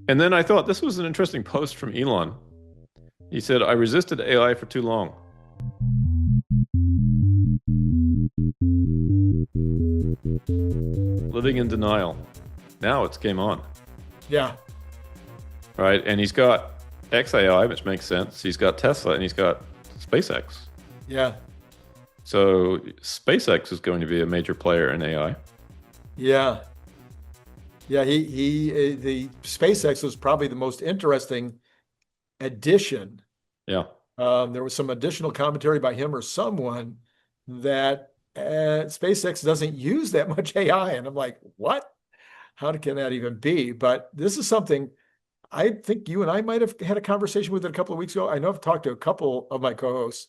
And then I thought this was an interesting post from Elon. He said, I resisted AI for too long. Living in denial. Now it's game on. Yeah. Right? And he's got xAI, which makes sense. He's got Tesla and he's got SpaceX. Yeah. So SpaceX is going to be a major player in AI. Yeah. Yeah, the SpaceX was probably the most interesting addition. Yeah. There was some additional commentary by him or someone that SpaceX doesn't use that much AI. And I'm like, what? How can that even be? But this is something I think you and I might have had a conversation with it a couple of weeks ago. I know I've talked to a couple of my co-hosts.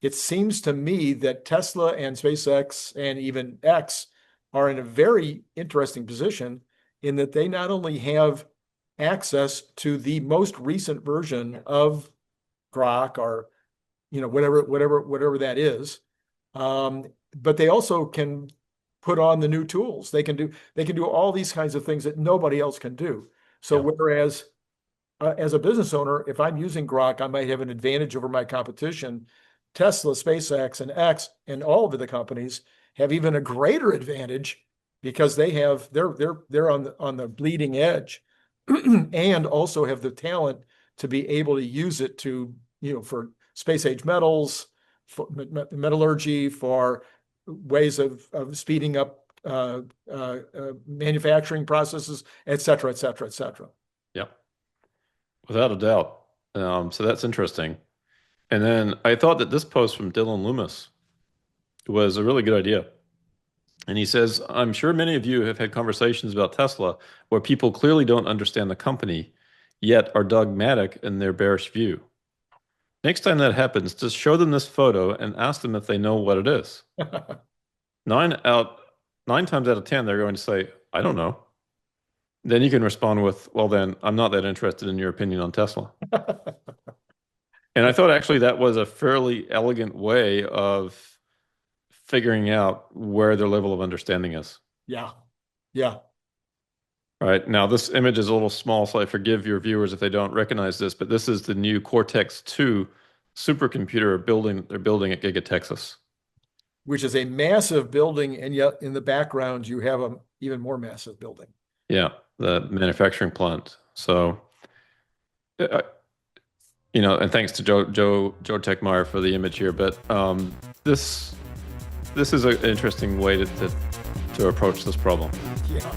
It seems to me that Tesla and SpaceX and even X are in a very interesting position in that they not only have access to the most recent version of Grok or, whatever that is, but they also can put on the new tools. They can do all these kinds of things that nobody else can do. So whereas as a business owner, if I'm using Grok, I might have an advantage over my competition. Tesla, SpaceX, and X, and all of the companies have even a greater advantage because they're on the bleeding edge, and also have the talent to be able to use it to for space age metals, for metallurgy, for ways of speeding up manufacturing processes, et cetera, et cetera, et cetera. Yeah, without a doubt. So that's interesting. And then I thought that this post from Dylan Loomis was a really good idea. And he says, I'm sure many of you have had conversations about Tesla where people clearly don't understand the company, yet are dogmatic in their bearish view. Next time that happens, just show them this photo and ask them if they know what it is. Nine times out of 10, they're going to say, I don't know. Then you can respond with, well, then I'm not that interested in your opinion on Tesla. And I thought actually that was a fairly elegant way of figuring out where their level of understanding is. Yeah. Yeah. All right. Now, this image is a little small, so I forgive your viewers if they don't recognize this, but this is the new Cortex-2 supercomputer they're building at Giga Texas. Which is a massive building, and yet in the background, you have an even more massive building. Yeah, the manufacturing plant. So, and thanks to Joe Techmeyer for the image here, but this is an interesting way to approach this problem. Yeah.